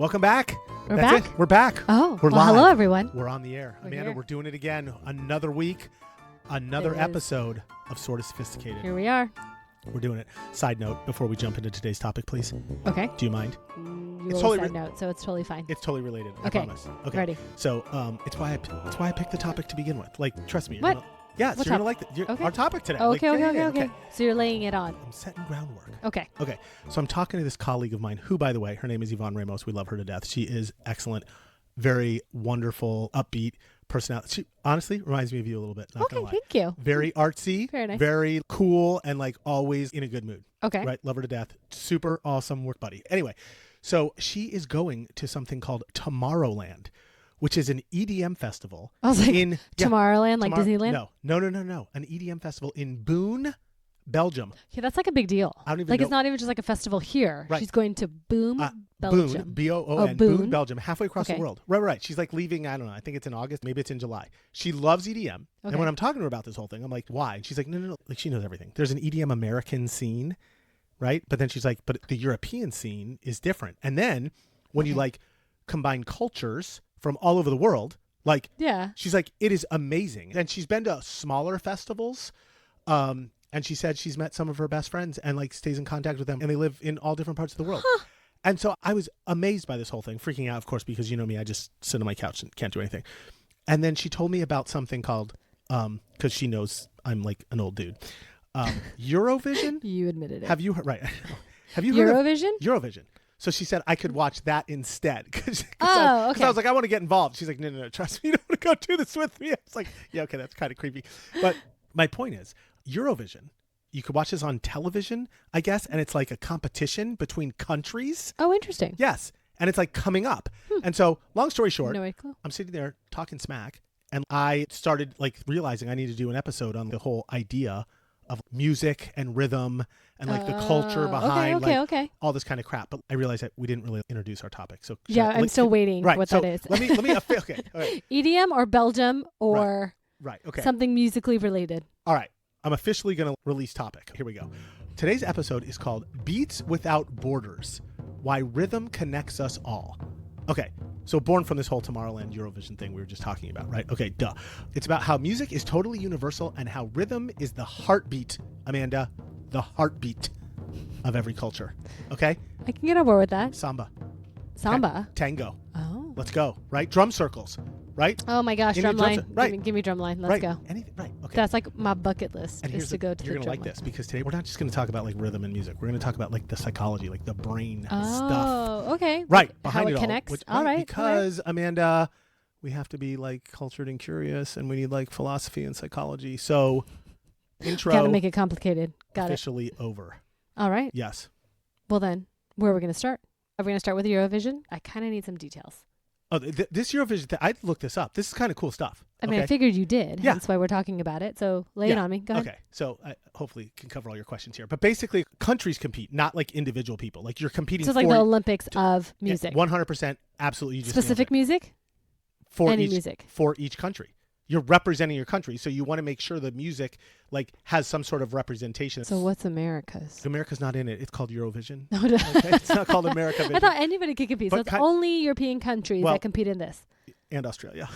Welcome back. We're That's back? it. We're back. Oh, we're well, live. hello, everyone. We're on the air. We're Amanda, here. we're doing it again. Another week, another It is. episode of Sort of Sophisticated. Here we are. We're doing it. Side note, before we jump into today's topic, please. Okay. Do you mind? You It's always totally side note, so it's totally fine. It's totally related. I Okay. promise. Okay. Ready. So it's why I picked the topic to begin with. Like, trust me. You're What? Gonna, yeah, so What you're going to like Okay. our topic today. Oh, Like, okay, yeah, okay. So you're laying it on. I'm setting groundwork. Okay. Okay, so I'm talking to this colleague of mine who, by the way, her name is Yvonne Ramos. We love her to death. She is excellent, very wonderful, upbeat personality. She honestly reminds me of you a little bit. Not Okay, gonna lie. thank you. Very artsy, Very nice. very cool, and like always in a good mood. Okay. Right, love her to death. Super awesome work buddy. Anyway, so she is going to something called Tomorrowland, which is an EDM festival. I was like, in Tomorrowland, like Disneyland? No. An EDM festival in Boone, Belgium. Okay, that's like a big deal. I don't even like, know. it's not even just like a festival here. Right. She's going to Boone, Belgium. Boone, B-O-O-N, Boone. Boone, Belgium, halfway across the Okay. world. Right. She's like leaving, I don't know, I think it's in August, maybe it's in July. She loves EDM. And Okay. when I'm talking to her about this whole thing, I'm like, why? And she's like, no. Like, she knows everything. There's an EDM American scene, right? But then she's like, but the European scene is different. And then when you like combine cultures from all over the world, like, Yeah. she's like, it is amazing. And she's been to smaller festivals. And she said she's met some of her best friends and like stays in contact with them, and they live in all different parts of the world. Huh. And so I was amazed by this whole thing, freaking out, of course, because you know me, I just sit on my couch and can't do anything. And then she told me about something called, because she knows I'm like an old dude, Eurovision. You admitted it. Have you heard? Right? Have you heard Eurovision? of Eurovision? So she said I could watch that instead. Because Oh, I okay. was like, I want to get involved. She's like, no, trust me, you don't want to go do this with me. I was like, yeah, okay, that's kind of creepy. But my point is, Eurovision, you could watch this on television, I guess, and it's like a competition between countries. Oh, interesting. Yes, and it's like coming up. And so, long story short, No clue. I'm sitting there talking smack, and I started like realizing I need to do an episode on the whole idea of music and rhythm and like the culture behind Okay. all this kind of crap. But I realized that we didn't really introduce our topic. So Yeah, I'm still waiting right, what so that is. Let me okay. All right. EDM or Belgium or Right. Okay. something musically related. All right. I'm officially going to release topic. Here we go. Today's episode is called Beats Without Borders: Why Rhythm Connects Us All. Okay. So born from this whole Tomorrowland Eurovision thing we were just talking about, right? Okay, duh. It's about how music is totally universal and how rhythm is the heartbeat, Amanda, the heartbeat of every culture. Okay? I can get on board with that. Samba. Samba. Tango. Oh. Let's go, right? Drum circles, right? Oh my gosh, You need drumline. drum set- right. Give me drumline. Let's right. go. Anything, right. Okay. That's like my bucket list And is to go to you're the gonna drum like this because today we're not just gonna talk about like rhythm and music. We're gonna talk about like the psychology, like the brain stuff. Oh, okay. Right. Like Behind how it it all. connects. Which- All right. Because Amanda, we have to be like cultured and curious, and we need like philosophy and psychology. So intro Got to make it complicated. Got it. officially over. All right. Yes. Well then, where are we going to start? Are we going to start with Eurovision? I kind of need some details. Oh, this Eurovision thing, I looked this up. This is kind of cool stuff. I mean, I figured you did. Yeah. That's why we're talking about it. So lay it Yeah. on me. Go ahead. Okay, so I hopefully can cover all your questions here. But basically, countries compete, not like individual people. Like you're competing So it's like for the Olympics of music. 100%, absolutely. You just nailed Specific it. music? For Any each, music. for each country. You're representing your country, so you want to make sure the music like has some sort of representation. So what's America's? America's not in it. It's called Eurovision. No, no. Okay? It's not called America Vision. I thought anybody could compete. But So it's only European countries Well- that compete in this. And Australia.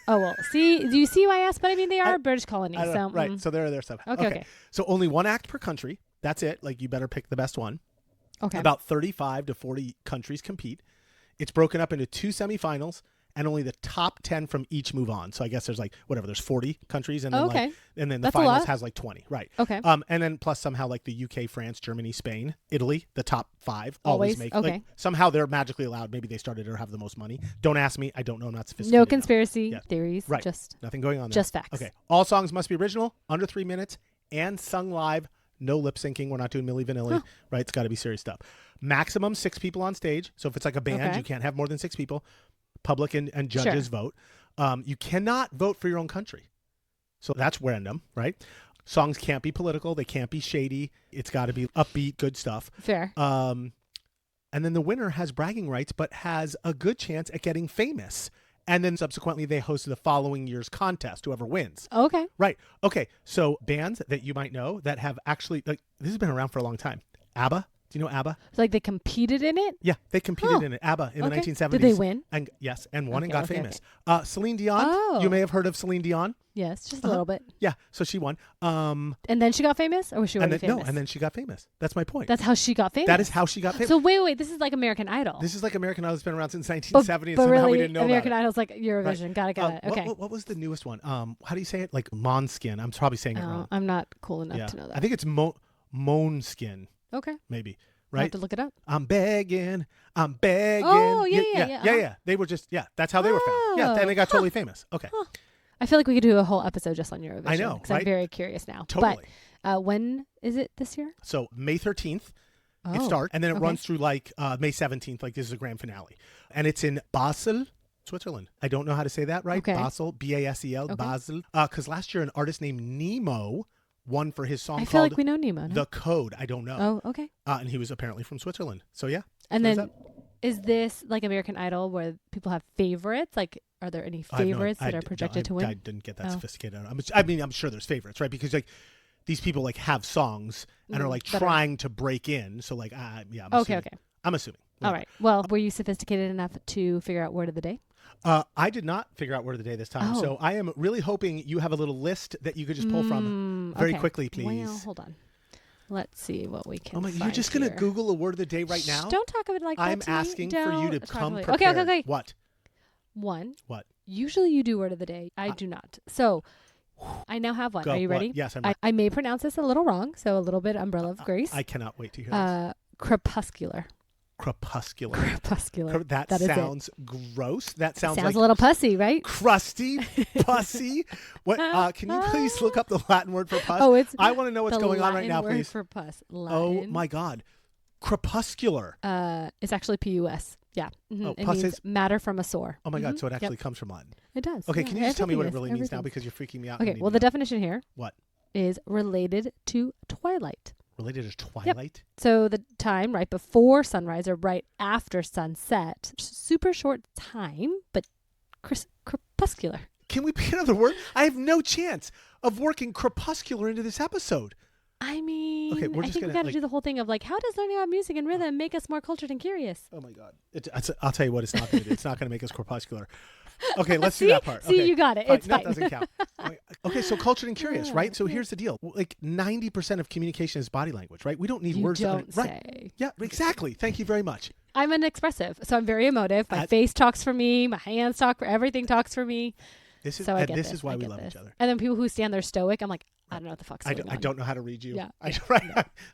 Oh, well. See, do you see why I asked? But I mean, they are I- British colonies. I don't know. So, Right. So they're stuff. Okay. So only one act per country. That's it. Like you better pick the best one. Okay. About 35 to 40 countries compete. It's broken up into 2 semifinals, and only the top 10 from each move on. So I guess there's like whatever. There's 40 countries, and then Okay. and then the That's a finals lot. has like 20. Right. Okay. And then plus somehow like the UK, France, Germany, Spain, Italy, the top 5 always Always? make. Okay. Like, somehow they're magically allowed. Maybe they started or have the most money. Don't ask me. I don't know. I'm not sophisticated. No enough. conspiracy Yeah. theories. Right. Just Nothing going on there. Just facts. Okay. All songs must be original, under 3 minutes, and sung live. No lip syncing. We're not doing Milli Vanilli. Right. It's got to be serious stuff. Maximum 6 people on stage. So if it's like a band, Okay. you can't have more than 6 people. Public and judges vote. You cannot vote for your own country. So that's random, right? Songs can't be political. They can't be shady. It's got to be upbeat, good stuff. fair. And then the winner has bragging rights, but has a good chance at getting famous. And then subsequently they host the following year's contest, whoever wins. Okay. Right. Okay. So bands that you might know that have actually, like, this has been around for a long time. ABBA, Do you know ABBA? Like they competed in it? Yeah, they competed in it. ABBA in the 1970s. Did they win? And yes, and won and Okay, got okay, famous. Celine Dion. Oh. You may have heard of Celine Dion. Yes, just a little bit. Yeah, so she won. And then she got famous, or was she already famous? No, and then she got famous. That's my point. That's how she got famous. That is how she got famous. So wait, this is like American Idol. This is like American Idol. It's been around since 1970, and but somehow really, we didn't know American about it. Idol's like Eurovision. Got it. Okay. What was the newest one? How do you say it? Like Måneskin. I'm probably saying it wrong. I'm not cool enough to know that. I think it's Måneskin. Okay. Maybe. I'll Right? have to look it up. I'm begging. Oh, yeah. They were just, that's how they were found. Yeah, then they got totally famous. Okay. I feel like we could do a whole episode just on Eurovision. I know, because right? I'm very curious now. Totally. But when is it this year? So May 13th, it Oh, starts, and then it okay. runs through like May 17th, like this is a grand finale. And it's in Basel, Switzerland. I don't know how to say that right. Okay. Basel, Basel, Okay. Basel. Because last year an artist named Nemo won for his song I feel called like we know Nemo. No? The Code. I don't know. Oh, okay. And he was apparently from Switzerland. So yeah. And So is then is this like American Idol where people have favorites? Like, are there any I have no- favorites that I are d- projected I- to win? I didn't get that Oh. sophisticated. I'm sure there's favorites, right? Because like these people like have songs and are like that are- trying to break in. So like, I'm Okay, assuming. okay. I'm assuming. All right. Well, were you sophisticated enough to figure out word of the day? I did not figure out word of the day this time. Oh. So I am really hoping you have a little list that you could just pull from very Okay. quickly, please. Well, hold on. Let's see what we can Oh my! find You're just gonna here. Google a word of the day right Shh, now? don't talk of it like that I'm to me. asking for you to Don't come talk of it. prepared. Okay. What? One. What? Usually you do word of the day. I do not. So I now have one. Go. Are you What? ready? Yes, I'm ready. I may pronounce this a little wrong, so a little bit umbrella of grace. I cannot wait to hear this. Crepuscular. Crepuscular. Crepuscular. That is it. sounds gross. That sounds like a little pussy, right? crusty, pussy. What? Can you please look up the Latin word for pus? Oh, it's I want to know what's the going on right Latin now, word please. for pus. Oh Latin. my God, crepuscular. It's actually pus. Yeah. Mhm. Oh, It pus means is- matter from a sore. Oh my God, Mhm. so it actually Yep. comes from Latin. It does. Okay, yeah. can you just tell me what it Everything really is. means now Everything. because you're freaking me out. Okay. Well, the definition here What? is related to twilight. Related to twilight? So the time right before sunrise or right after sunset. Super short time, but crepuscular. Can we pick another word? I have no chance of working crepuscular into this episode. I mean, Okay, we're I just think we gonna, got to like- do the whole thing of like, how does learning about music and rhythm make us more cultured and curious? Oh my God. I'll tell you what it's not going to do. It's not going to make us crepuscular. Okay, let's do See? that part. See, Okay. you got it. Fine. It's No, fine. it doesn't count. Okay, so cultured and curious, right? So Yeah. here's the deal. Like 90% of communication is body language, right? We don't need You words. don't right. say. Yeah, exactly. Thank you very much. I'm an expressive, so I'm very emotive. My face talks for me. My hands talk for everything. Talks for me. This is So I and get this this. is why I we get love this. each other. And then people who stand there stoic, I'm like, I don't know what the fuck's going on. I don't know how to read you. Yeah.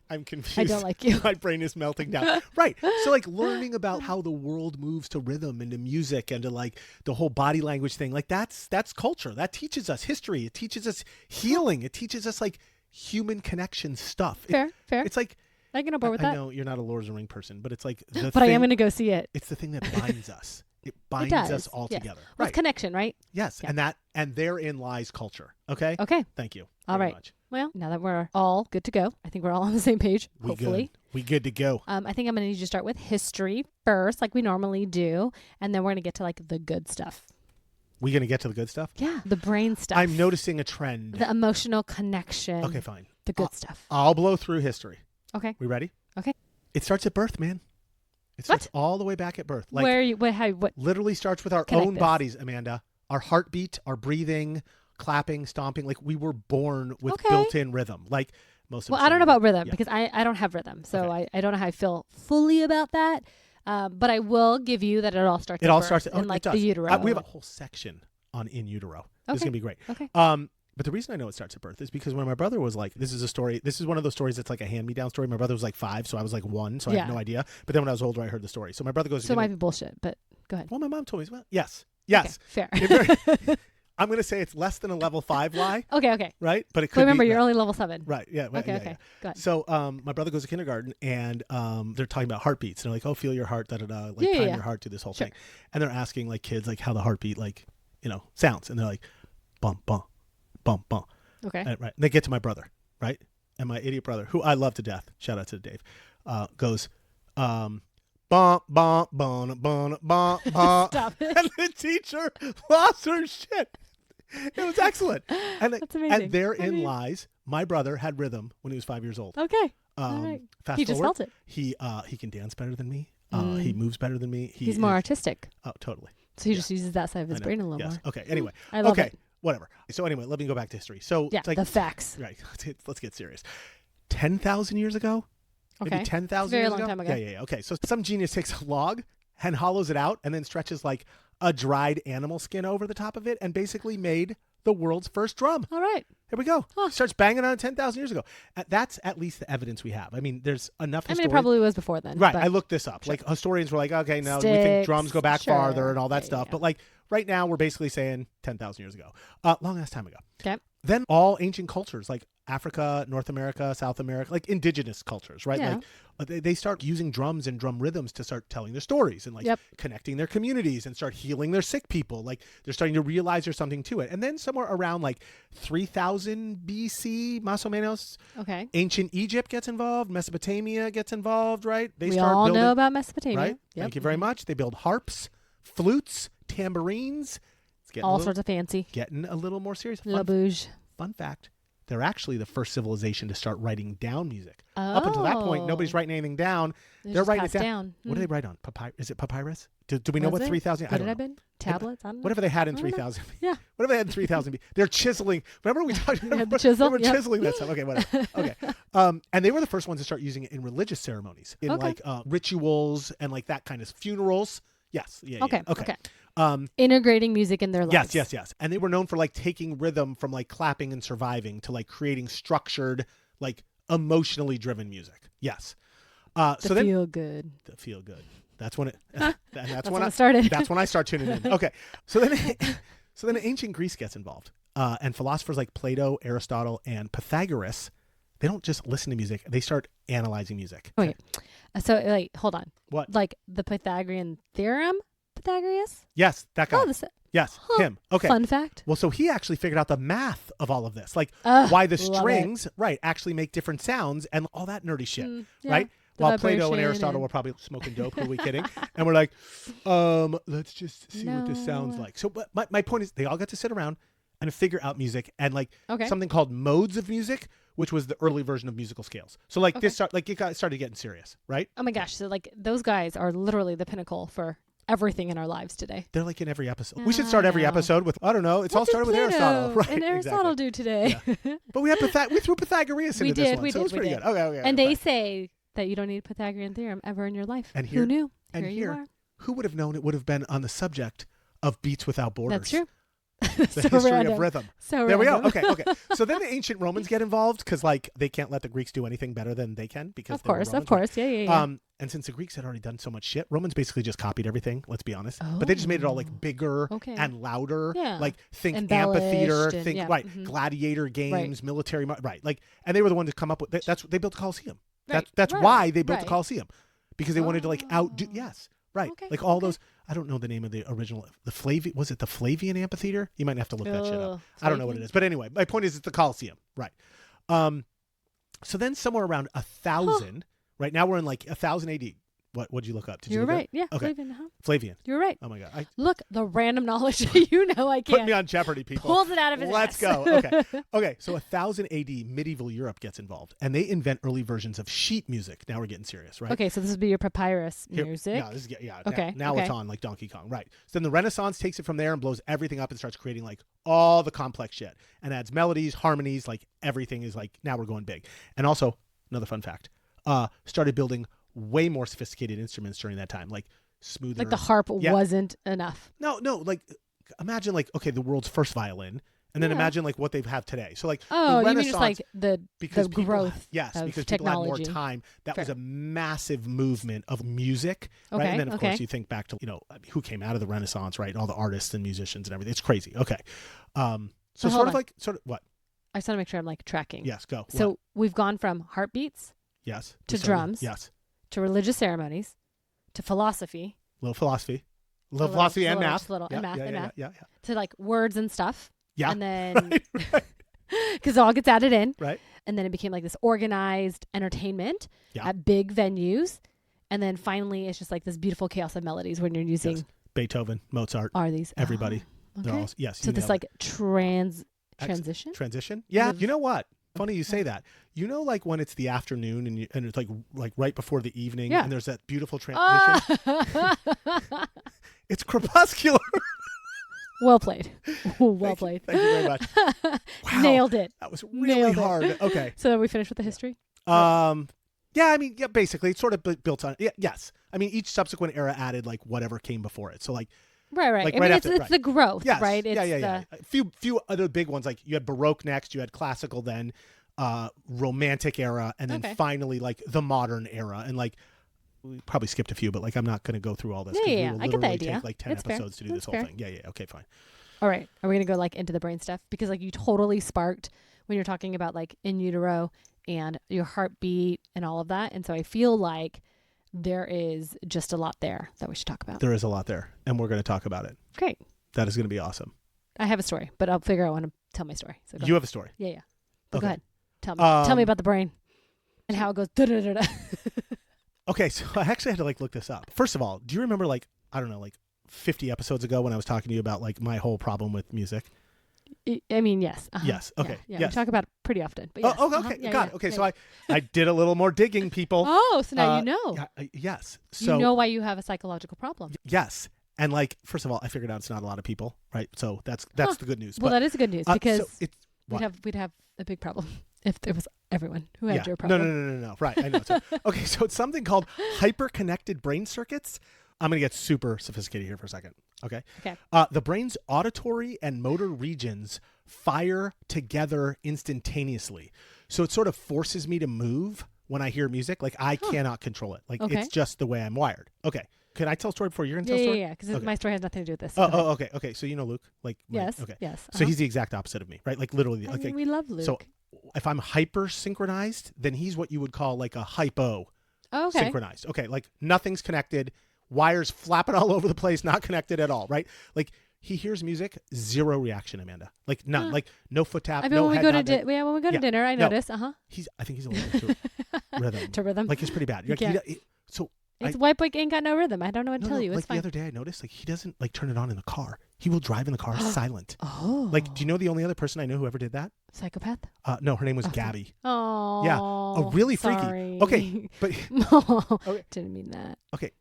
I'm confused. I don't like you. My brain is melting down. Right. So like learning about how the world moves to rhythm and to music and to like the whole body language thing, like that's culture. That teaches us history. It teaches us healing. It teaches us like human connection stuff. Fair. It's like I can on board with I that. know you're not a Lord of the Ring person, but it's like the But I thing, am going to go see it. it's the thing that binds us. It binds does, us all yes. together. Well, Right. it's connection, right? Yes. Yeah. And therein lies culture. Okay? Okay. Thank you. All very right. much. Well, now that we're all good to go, I think we're all on the same page, hopefully. We good to go. I think I'm going to need you to start with history first, like we normally do. And then we're going to get to like the good stuff. We gonna get to the good stuff? Yeah. The brain stuff. I'm noticing a trend. The emotional connection. Okay, fine. The good stuff. I'll blow through history. Okay. We ready? Okay. It starts at birth, man. It starts all the way back at birth. Like Where are you? What? literally starts with our Connect own this. bodies, Amanda. Our heartbeat, our breathing, clapping, stomping. Like we were born with Okay. built-in rhythm. Like most of us. Well, I don't know about rhythm Yeah. because I don't have rhythm. So Okay. I don't know how I feel fully about that. But I will give you that it all starts It at all birth starts in like it does. the utero. We have a whole section on in utero. This is Okay. gonna be great. Okay. But the reason I know it starts at birth is because when my brother was like, this is one of those stories that's like a hand-me-down story. My brother was like 5, so I was like 1, so I Yeah. had no idea. But then when I was older, I heard the story. So my brother goes, So it might be bullshit, but go ahead. well, my mom told me, well, yes. Yes. Okay, It fair. very- I'm going to say it's less than a level 5 lie, okay. right? But it could But remember, be. you're only level 7. Right, yeah. Okay, yeah, okay. yeah. Go ahead. So my brother goes to kindergarten, and they're talking about heartbeats. And they're like, oh, feel your heart, da-da-da. Like, Yeah, time yeah. your heart to this whole Sure. thing. And they're asking, like, kids, like, how the heartbeat, like, sounds. And they're like, bump, bump, bump, bump. Okay. And, right. And they get to my brother, right? And my idiot brother, who I love to death, shout out to Dave, goes, bump, bump, bump, bump, bump, bump. Stop it. And the teacher lost her shit. It was excellent. And That's amazing. And therein lies, my brother had rhythm when he was 5 years old. Okay. All right. Fast He just forward, felt it. he can dance better than me. He moves better than me. He's more artistic. Oh, totally. So he just uses that side of his I know. brain a little Yes. more. Okay. Anyway. I love it. Whatever. So anyway, let me go back to history. So Yeah, it's like, the facts. right. Let's get serious. 10,000 years ago. Okay. Maybe 10,000 Very years long ago. time ago. Yeah. Okay. So some genius takes a log and hollows it out and then stretches like a dried animal skin over the top of it and basically made the world's first drum. All right. Here we go. Huh. Starts banging on it 10,000 years ago. That's at least the evidence we have. I mean, there's enough I mean, it historians. probably was before then. Right. but- I looked this up. Sure. Like historians were like, okay, no, we think Sticks, drums go back sure. farther and all that Yeah, stuff. yeah. But like right now, we're basically saying 10,000 years ago. Long ass time ago. Okay. Then all ancient cultures like Africa, North America, South America, like indigenous cultures, right? Yeah. Like they start using drums and drum rhythms to start telling their stories and like Yep. connecting their communities and start healing their sick people. Like they're starting to realize there's something to it. And then somewhere around like 3000 BC, más o menos, Okay. ancient Egypt gets involved, Mesopotamia gets involved, right? They We start all building, know about Mesopotamia. right? Yep. Thank you very much. They build harps, flutes, tambourines. It's getting All sorts of fancy. getting a little more serious. La bouge. Fun fact, they're actually the first civilization to start writing down music. Up until that point, nobody's writing anything down. They're just writing it passed down. What do they write on? Is it papyrus? Do we know Was what it? 3,000? What I did don't I know. been? Tablets? I don't know. Whatever they had in I don't know. 3,000. Yeah. Whatever they had in 3,000. They're chiseling. Remember we talked They had the about chisel? They were Yep. chiseling that stuff. Okay, whatever. Okay. And they were the first ones to start using it in religious ceremonies, in Okay. like rituals and like that kind of funerals. Yes. Yeah. Okay. Yeah. Okay. Integrating music in their lives. Yes. And they were known for like taking rhythm from like clapping and surviving to like creating structured, like emotionally driven music. Yes. So then Feel good. the feel good. That's when it. That's when I it started. That's when I start tuning in. Okay. So then ancient Greece gets involved, and philosophers like Plato, Aristotle, and Pythagoras. They don't just listen to music; they start analyzing music. Okay. So, like, hold on. What? Like the Pythagorean theorem? Pythagoras? Yes, that guy. Oh, this Yes, Huh. him. Okay. fun fact. Well, so he actually figured out the math of all of this, like Ugh, why the love it. strings, right, actually make different sounds and all that nerdy shit, Yeah, right? the While Plato and vibration Aristotle and- were probably smoking dope. Who are we kidding? And we're like, let's just see what this sounds No. like. So, but my point is, they all got to sit around and figure out music and like Okay. something called modes of music, which was the early version of musical scales. So like this, like it started getting serious, right? Oh my gosh. So, like, those guys are literally the pinnacle for everything in our lives today. They're like in every episode. We should start every Wow. episode with I don't know. It's all What did started with Plato Aristotle, right? and Aristotle do today? But we had we threw Pythagoras into We this did, one, we so it was did, we pretty did. good. Okay. And they fine. say that you don't need Pythagorean theorem ever in your life. And here- Who knew? and here you here, are. who would have known it would have been on the subject of beats without borders? That's true. The So history random. of rhythm. So There we go. random. Okay. So then the ancient Romans get involved because like they can't let the Greeks do anything better than they can because Of they were course, of Romans, course. Yeah. And since the Greeks had already done so much shit, Romans basically just copied everything. Let's be honest. But they just made it all like bigger Okay. and louder. Yeah. Like think Embellished amphitheater, and- think yeah, right, mhm. gladiator games, military, right. Like, and they were the ones to come up with. That's they built the Colosseum. Right, That's right, why they built the right. Colosseum because they wanted to like outdo. Oh. Yes. Right. Okay, Like all okay. those. I don't know the name of the original. Was it the Flavian Amphitheater? You might have to look that shit up. Ugh, I don't know what it Flavian? is. But anyway, my point is it's the Colosseum. Right. So then somewhere around 1,000, right now we're in like 1,000 AD. What'd you look up? Did you You're look right. Yeah. Okay. Flavian, huh? Up? Flavian. You're right. Oh my God. Look, the random knowledge that you know I Put can't. me on Jeopardy, people. Pulls it out of his Let's ass. go. Okay. Okay. So 1,000 AD, medieval Europe gets involved and they invent early versions of sheet music. Now we're getting serious, right? Okay, so this would be your papyrus Here- music. Yeah, this is, Okay, Now okay. it's on like Donkey Kong, right? So then the Renaissance takes it from there and blows everything up and starts creating like all the complex shit and adds melodies, harmonies, like everything is like now we're going big. And also another fun fact, started building way more sophisticated instruments during that time, like smoother. Like the harp Yeah. wasn't enough. No, like imagine like okay, the world's first violin, and then Yeah. imagine like what they have today. So like Oh, the you mean just like Renaissance, because the people, growth yes, of because people had more technology. time. That was Fair. a massive movement of music, right? Okay, And then of okay. course you think back to who came out of the Renaissance, right? All the artists and musicians and everything. It's crazy. Okay, so So sort hold of what? I just want to make sure I'm like tracking. Yes, go. So What? we've gone from heartbeats Yes, to we started- drums. Yes, to religious ceremonies to philosophy little philosophy, little- philosophy and little- math, just little- yeah, and math, yeah, and yeah, math. yeah, yeah, to like words and stuff. yeah. And then right. because it all gets added in. Right. And then it became like this organized entertainment Yeah. at big venues. And then finally it's just like this beautiful chaos of melodies when you're using Yes. Beethoven, Mozart, are these everybody. Oh, They're okay. all yes. So you this nailed like it. transition? Transition. Yeah. Live- You know what? Funny you say that. You know, like when it's the afternoon and it's like right before the evening, Yeah. and there's that beautiful transition. It's crepuscular. Well played. Well played. Thank you very much. Wow, Nailed it. that was really Nailed it. hard. Okay. So are we finished with the history? Yeah, I mean, yeah, basically, it's sort of built on. Yeah, yes, I mean, each subsequent era added like whatever came before it. So like, Right. Like I right mean, after- it's right. the growth, yes, right? It's yeah. A few other big ones, like you had Baroque next, you had Classical, then Romantic era, and then Okay. finally like the modern era. And like, we probably skipped a few, but like I'm not going to go through all this. 'cause Yeah. we will I get the literally idea. Take like 10 It's fair. episodes to do That's this whole fair. thing. Yeah. Okay, fine. All right. Are we going to go like into the brain stuff? Because like you totally sparked when you're talking about like in utero and your heartbeat and all of that. And so I feel like there is just a lot there that we should talk about. There is a lot there, and we're going to talk about it. Great. That is going to be awesome. I have a story, but I'll figure out when to tell my story. So go You ahead. have a story. Yeah. But Okay. go ahead. Tell me. Tell me Um, about the brain and how it goes. Da-da-da-da. Okay, so I actually had to like look this up. First of all, do you remember like, I don't know, like 50 episodes ago when I was talking to you about like my whole problem with music? I mean, yes. Uh-huh. Yes. Okay. Yeah. Yes. We talk about it pretty often. But yes. Oh, okay. Uh-huh. Yeah, Got yeah, it. Okay, yeah, so yeah. I did a little more digging, people. Oh, so now you know. Yes. So You know why you have a psychological problem. yes. And like, first of all, I figured out it's not a lot of people, right? So that's Huh. the good news. Well, But, that is good news so because it's what? we'd have a big problem if it was everyone who had your No, problem. no. Right. I know. So, okay. So it's something called hyperconnected brain circuits. I'm going to get super sophisticated here for a second. Okay. Okay. The brain's auditory and motor regions fire together instantaneously. So it sort of forces me to move when I hear music. Like I cannot control it. Like Okay. it's just the way I'm wired. Okay. Can I tell a story before you're going to tell a story? Yeah. Because Okay. my story has nothing to do with this. Go ahead. Oh, okay. So you know Luke? Like Yes. Okay. Yes. So he's the exact opposite of me, right? Like literally. I Okay. mean, we love Luke. So if I'm hyper synchronized, then he's what you would call like a hypo okay. synchronized. Okay, like nothing's connected, wires flapping all over the place, not connected at all, right? Like he hears music, zero reaction, Amanda. Like none. Huh. Like no foot tap, I mean, no when we head go to nod. when we go to Yeah. dinner, I No. notice. I think he's allergic to rhythm. To rhythm. Like he's pretty bad. You can't. So It's white boy ain't got no rhythm. I don't know what to tell you. like It's the fine. other day I noticed like he doesn't like turn it on in the car. He will drive in the car silent. Oh. Like, do you know the only other person I know who ever did that? Psychopath? No, her name was Okay. Gabby. Oh. Yeah. Oh, really freaky. Sorry. Okay, but Okay. Didn't mean that. okay,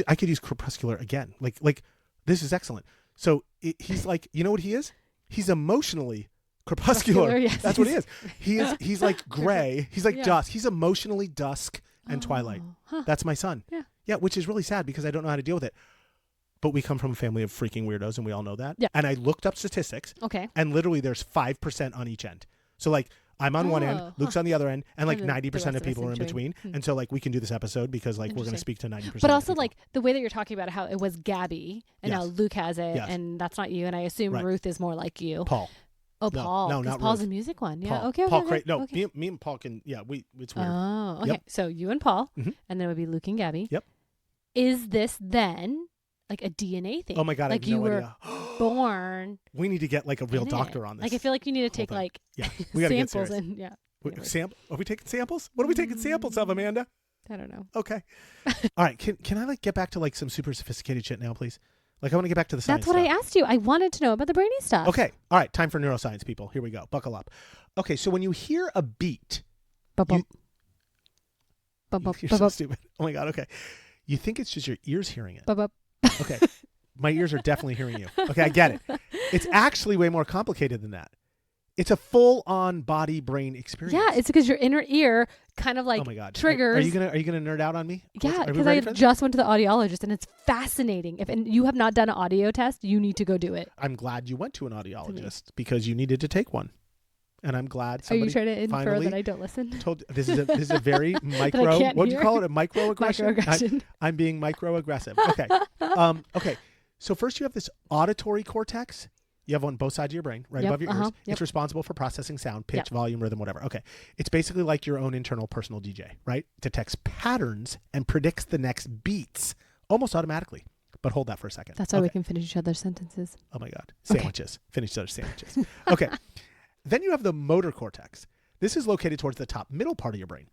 I could use crepuscular again. Like this is excellent. So he's like, you know what he is? He's emotionally crepuscular. Yes. That's what he is. He's like gray. He's like Yeah. dusk. He's emotionally dusk and twilight. Oh, huh. That's my son. Yeah. Yeah, which is really sad because I don't know how to deal with it. But we come from a family of freaking weirdos, and we all know that. Yeah. And I looked up statistics, Okay. and literally there's 5% on each end. So like I'm on one Oh, end, Luke's on the other end, and like And then the 90% rest of of us people in are in between. between. And so like we can do this episode because like we're going to Interesting. speak to 90%. But of also people. like the way that you're talking about how it was Gabby and now Yes. Luke has it Yes. and that's not you and I assume Right. Ruth is more like you. Paul. Oh, No, Paul. no, 'cause not Paul's Ruth. a music one. Yeah. Paul. Okay. Paul okay. No, Okay. me and Paul can. Yeah, it's weird. Oh, okay. Yep. So you and Paul, Mhm. and then it would be Luke and Gabby. Yep. Is this then like a DNA thing? Oh my god, like I have you no were idea. born. We need to get like a real in it. doctor on this. Like I feel like you need to take thing. like Yeah, we gotta get samples serious. and yeah. Are we taking samples? What are we taking samples of, Amanda? I don't know. Okay. All right. Can I like get back to like some super sophisticated shit now, please? Like I want to get back to the science That's what I stuff. asked you. I wanted to know about the brainy stuff. Okay. All right. Time for neuroscience, people. Here we go. Buckle up. Okay. So when you hear a beat, Bum, bum. Bum, bum, you're bum, so bum, stupid. Oh my god. Okay. You think it's just your ears hearing it. bum, bum. Okay. My ears are definitely hearing you. Okay, I get it. It's actually way more complicated than that. It's a full-on body-brain experience. Yeah, it's because your inner ear kind of like oh my god, triggers. Are you gonna nerd out on me? Yeah, Are we because ready I for this? just went to the audiologist and it's fascinating. And you have not done an audio test, you need to go do it. I'm glad you went to an audiologist because you needed to take one, and I'm glad Are somebody you trying to infer finally that I don't listen? told. This is a very micro. can't What do you hear. call it? A microaggression. Microaggression. I'm being microaggressive. Okay. Okay. So first you have this auditory cortex. You have on both sides of your brain, right Yep, above your ears. yep. It's responsible for processing sound, pitch, Yep. volume, rhythm, whatever. Okay. It's basically like your own internal personal DJ, right? Detects patterns and predicts the next beats almost automatically. But hold that for a second. That's why okay. we can finish each other's sentences. Oh my God. Okay. Sandwiches. Finish those sandwiches. Okay. Then you have the motor cortex. This is located towards the top middle part of your brain.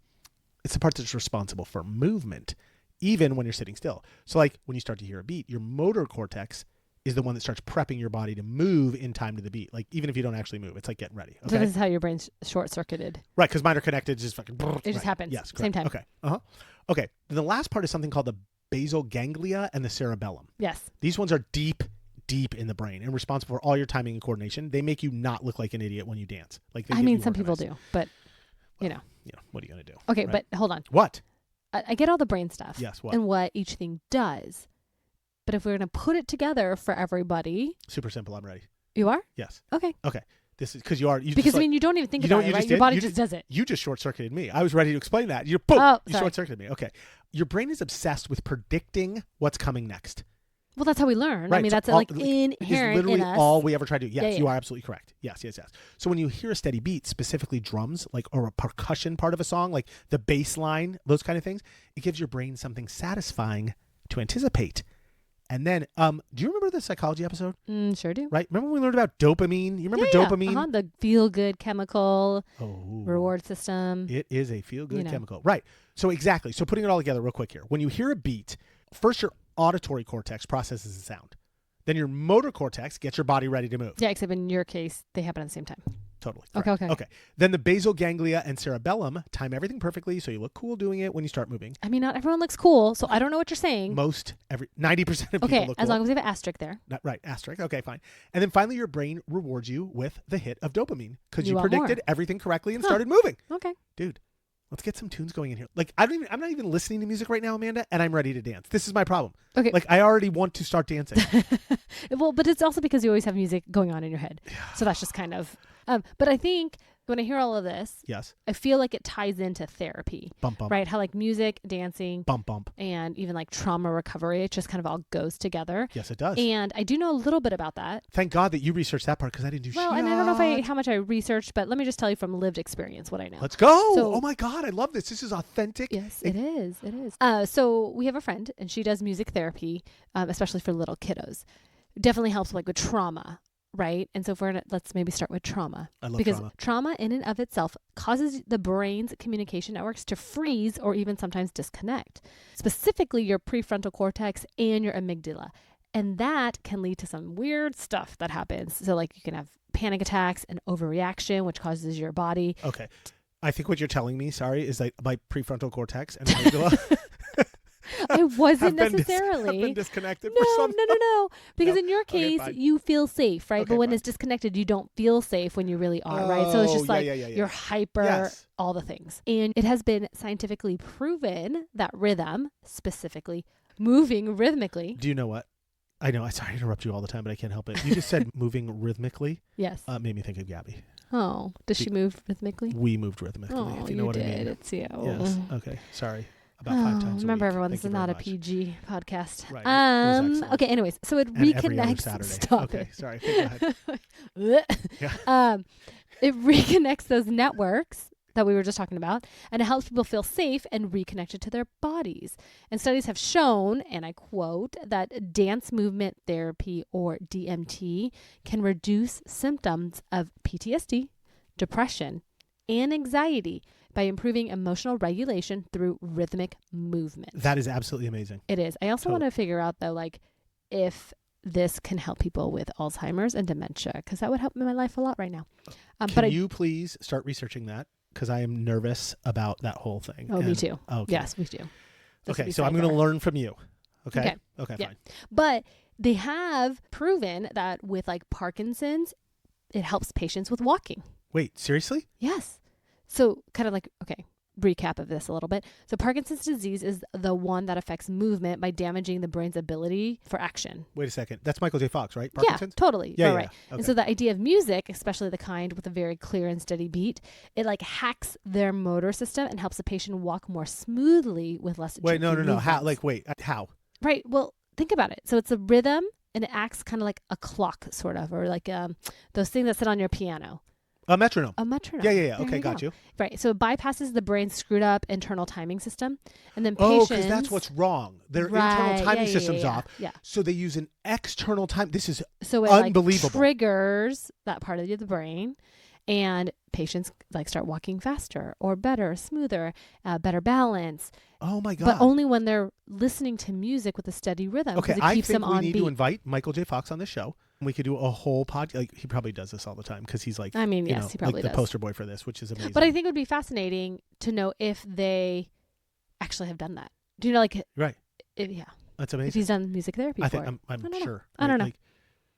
It's the part that's responsible for movement, even when you're sitting still. So like when you start to hear a beat, your motor cortex is the one that starts prepping your body to move in time to the beat. Like even if you don't actually move, it's like getting ready. Okay? So this is how your brain's short-circuited. Right, because mine are connected. Just fucking. It just happens. Yes, same time. Okay. Okay. Then the last part is something called the basal ganglia and the cerebellum. Yes. These ones are deep in the brain and responsible for all your timing and coordination. They make you not look like an idiot when you dance. Like I mean, some people do, but you know. What are you gonna do? Okay, right? but hold on. What? I get all the brain stuff. Yes. What? And what each thing does. But if we're going to put it together for everybody. Super simple. I'm ready. You are? Yes. Okay. This is because you are. Because I mean, you don't even think about it, right? Your body just does it. You just short-circuited me. I was ready to explain that. You short-circuited me. Okay. Your brain is obsessed with predicting what's coming next. Well, that's how we learn. Right. I mean, So that's like inherent literally in us. all we ever try to do. Yes, Yeah. you are absolutely correct. Yes. So when you hear a steady beat, specifically drums, like or a percussion part of a song, like the bass line, those kind of things, it gives your brain something satisfying to anticipate. And then, do you remember the psychology episode? Sure do. Right. Remember when we learned about dopamine? You remember dopamine? Yeah. The feel-good chemical reward system. It is a feel-good chemical. Right. So exactly. So putting it all together real quick here. When you hear a beat, first your auditory cortex processes the sound. Then your motor cortex gets your body ready to move. Yeah, except in your case, they happen at the same time. Totally. Okay. Then the basal ganglia and cerebellum time everything perfectly so you look cool doing it when you start moving. I mean, not everyone looks cool, so I don't know what you're saying. 90% of people look cool. Okay, as long as we have an asterisk there. Right, asterisk. Okay, fine. And then finally your brain rewards you with the hit of dopamine because you want predicted more. everything correctly and started moving. Okay. Dude, let's get some tunes going in here. Like I'm not even listening to music right now, Amanda, and I'm ready to dance. This is my problem. Okay. Like I already want to start dancing. Well, but it's also because you always have music going on in your head. So that's just kind of but I think when I hear all of this, Yes. I feel like it ties into therapy. Bump. Right? How like music, dancing, Bump. and even like trauma recovery, it just kind of all goes together. Yes, it does. And I do know a little bit about that. Thank God that you researched that part because I didn't do shit. Well, and I don't know how much I researched, but let me just tell you from lived experience what I know. Let's go. So- Oh my God, I love this. This is authentic. Yes, it is. It is. So we have a friend, and she does music therapy, especially for little kiddos. Definitely helps like with trauma, right? And so let's maybe start with trauma. I love because trauma. in and of itself causes the brain's communication networks to freeze or even sometimes disconnect, specifically your prefrontal cortex and your amygdala. And that can lead to some weird stuff that happens. So like you can have panic attacks and overreaction, which causes your body. Okay. I think what you're telling me, is like my prefrontal cortex and amygdala I wasn't have necessarily. been disconnected for some No. Because No. in your Okay, case, fine. you feel safe, right? Okay, but when fine. it's disconnected, you don't feel safe when you really are, right? So it's just like you're hyper, Yes. all the things. And it has been scientifically proven that rhythm, specifically moving rhythmically. Do you know what? I know. Sorry, I interrupt you all the time, but I can't help it. You just said moving rhythmically. Yes. Made me think of Gabby. Oh, does she move rhythmically? We moved rhythmically, Oh, if you know what did. I mean. It's you. Yes. Okay. Sorry. About 5 times Remember, a week. everyone, Thank this you is very not a much. PG podcast. Right. It was excellent. Okay. Anyways, so it And every other reconnects. Saturday. Stop Okay. it. Sorry. Okay, go ahead. Yeah. It reconnects those networks that we were just talking about, and it helps people feel safe and reconnected to their bodies. And studies have shown, and I quote, that dance movement therapy, or DMT, can reduce symptoms of PTSD, depression, and anxiety by improving emotional regulation through rhythmic movement. That is absolutely amazing. It is. I also want to figure out, though, like if this can help people with Alzheimer's and dementia, because that would help my life a lot right now. Can you please start researching that? Because I am nervous about that whole thing. Oh, me too. Okay. Yes, we do. Okay, so I'm going to learn from you. Okay? Okay, Yeah. fine. But they have proven that with like Parkinson's, it helps patients with walking. Wait, seriously? Yes. So kind of like, okay, recap of this a little bit. So Parkinson's disease is the one that affects movement by damaging the brain's ability for action. Wait a second. That's Michael J. Fox, right? Parkinson's? Yeah, totally. Yeah, right. Okay. And so the idea of music, especially the kind with a very clear and steady beat, it like hacks their motor system and helps the patient walk more smoothly with less. Wait, no. jerky How? movements. Like, wait, how? Right. Well, think about it. So it's a rhythm, and it acts kind of like a clock, sort of, or like those things that sit on your piano. A metronome. A metronome. Yeah. There Okay, you got go. you. Right. So it bypasses the brain's screwed up internal timing system. And then Oh, patients. because that's what's wrong. Their Right. internal timing system's yeah. off. Yeah. So they use an external time. This is So it unbelievable. like triggers that part of the brain. and patients like start walking faster or better, smoother, better balance. Oh my God. But only when they're listening to music with a steady rhythm, because Okay, it I keeps think them we on need beat. to invite Michael J. Fox on this show. We could do a whole podcast. Like, he probably does this all the time because he's like, I mean, you yes, know, he probably like the does. poster boy for this, which is amazing. But I think it would be fascinating to know if they actually have done that. Do you know, like, right. Yeah, That's if amazing. he's done music therapy I for think it. I'm I don't know. sure. I don't know. Like,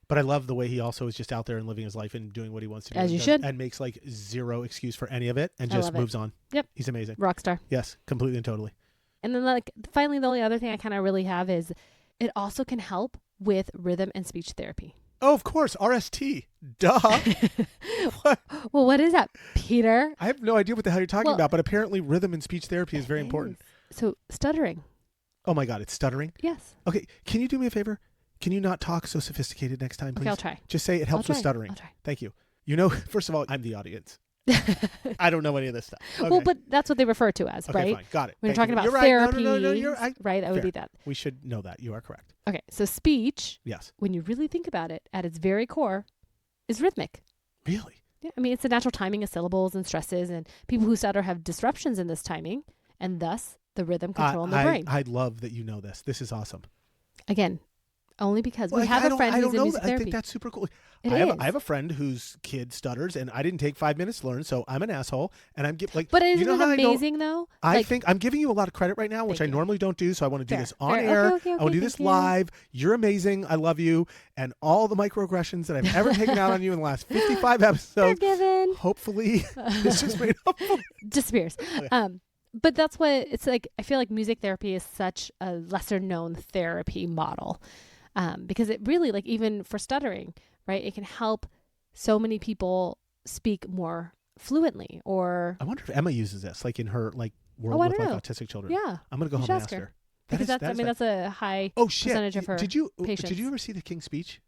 but I love the way he also is just out there and living his life and doing what he wants to do. As and you does- should. And makes like zero excuse for any of it and I just love it. moves on. Yep. He's amazing. Rockstar. Yes, completely and totally. And then, like, finally, the only other thing I kind of really have is it also can help with rhythm and speech therapy. Oh, of course. RST. Duh. What? Well, what is that, Peter? I have no idea what the hell you're talking Well, about, but apparently rhythm and speech therapy is very It important. is. So, stuttering. Oh my God, it's stuttering. Yes. Okay, can you do me a favor? Can you not talk so sophisticated next time, please? Okay, I'll try. Just say it helps I'll with try. stuttering. I'll try. Thank you. You know, first of all, I'm the audience. I don't know any of this stuff. Okay. Well, but that's what they refer to as, Okay, right? Fine. Got it. When you're Thank talking you. about You're right. therapy, No, right? That would Fair. be that. We should know that. You are correct. Okay, so speech, Yes. when you really think about it, at its very core, is rhythmic. Really? Yeah, I mean, it's the natural timing of syllables and stresses, and people who stutter have disruptions in this timing, and thus the rhythm control in the brain. I love that you know this. This is awesome. Again, only because we Like, have I a don't- friend I who's don't in know music that. I therapy. think that's super cool. It I have is. a friend whose kid stutters, and I didn't take 5 minutes to learn, so I'm an asshole. And I'm like, But you isn't know it how amazing though? I Like, think I'm giving you a lot of credit right now, which I Thank you. normally don't do. So I want to do Fair, this on fair. air. Okay, I want to do this thank you. live. You're amazing. I love you. And all the microaggressions that I've ever taken out on you in the last 55 episodes, forgiven. hopefully it's just made up. Disappears. Okay. But that's what it's like. I feel like music therapy is such a lesser known therapy model, because it really, like, even for stuttering, right? It can help so many people speak more fluently, or I wonder if Emma uses this, like in her like world I with don't like know. autistic children. yeah, I'm gonna go You home should and ask ask her. her. because that's I mean that's a high oh shit! percentage of her Did you patients. ever see the King's Speech?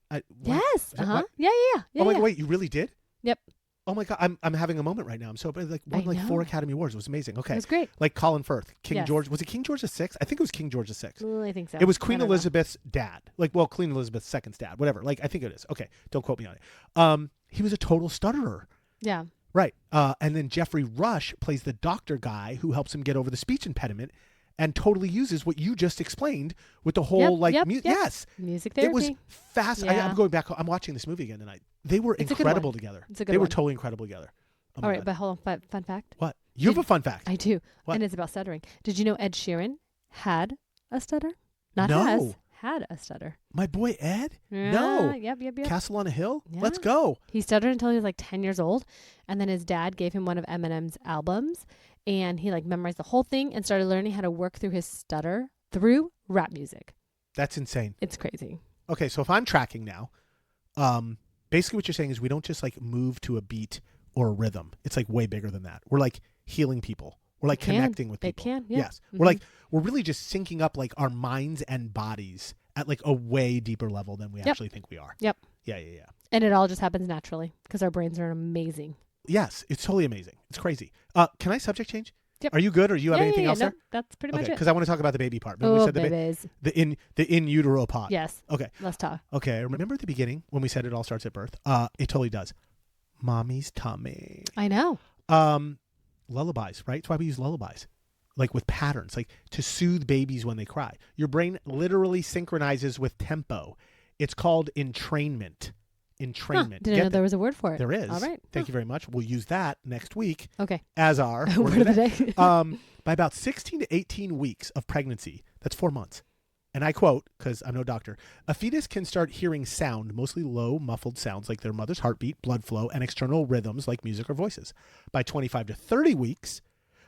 Yes. What? Yeah. Yeah. Oh my yeah. God! Wait, you really did? Yep. Oh my God! I'm having a moment right now. I'm so like won I like 4 know. Academy Awards. It was amazing. Okay, It was great. like Colin Firth, King Yes. George. Was it King George VI? I think it was King George VI. I think so. It was I Queen don't know. Elizabeth's dad. Like, well, Queen Elizabeth II's dad. Whatever. Like, I think it is. Okay, don't quote me on it. He was a total stutterer. Yeah. Right. And then Jeffrey Rush plays the doctor guy who helps him get over the speech impediment, and totally uses what you just explained with the whole Yep. yes. Music therapy. It was fast. Yeah. I'm going back. I'm watching this movie again tonight. They were It's a good incredible one. together. It's a good They were one. totally incredible together. Oh my All right, God. but hold on. Fun fact. What? You have a fun fact. I do. What? And it's about stuttering. Did you know Ed Sheeran had a stutter? Not No. has. Had a stutter. My boy Ed? Yeah, No. Yep. Castle on a Hill? Yeah. Let's go. He stuttered until he was like 10 years old. And then his dad gave him one of Eminem's albums. And he like memorized the whole thing and started learning how to work through his stutter through rap music. That's insane. It's crazy. Okay, so if I'm tracking now, basically what you're saying is we don't just like move to a beat or a rhythm. It's like way bigger than that. We're like healing people. We're like It can. connecting with It people. can, yeah. Yes. Mhm. We're really just syncing up like our minds and bodies at like a way deeper level than we actually think we are. Yep. Yeah. And it all just happens naturally because our brains are amazing. Yes, it's totally amazing. It's crazy. Can I subject change? Yep. Are you good or do you have anything else no, there? that's pretty much Okay, it. because I want to talk about the baby part. Remember we Oh, said babies. the in utero pot. Yes. Okay. Let's talk. Okay. Remember at the beginning when we said it all starts at birth? It totally does. Mommy's tummy. I know. Lullabies, right? That's why we use lullabies. Like with patterns, like to soothe babies when they cry. Your brain literally synchronizes with tempo. It's called entrainment. Entrainment. Didn't know there was a word for it. There is. All right. Thank you very much. We'll use that next week Okay. as our Word of the day. by about 16 to 18 weeks of pregnancy, that's 4 months. And I quote, because I'm no doctor, a fetus can start hearing sound, mostly low, muffled sounds like their mother's heartbeat, blood flow, and external rhythms like music or voices. By 25 to 30 weeks,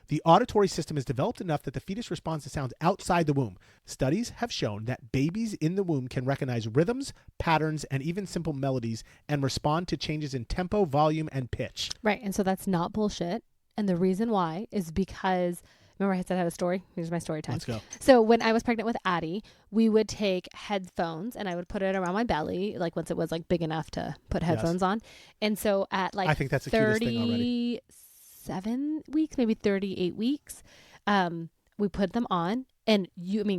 the auditory system is developed enough that the fetus responds to sounds outside the womb. Studies have shown that babies in the womb can recognize rhythms, patterns, and even simple melodies and respond to changes in tempo, volume, and pitch. Right. And so that's not bullshit. And the reason why is because, remember I said I had a story? Here's my story time. Let's go. So when I was pregnant with Addie, we would take headphones and I would put it around my belly, like once it was like big enough to put headphones on. And so at like I think that's the cutest thing already. 37 weeks, maybe 38 weeks, we put them on. And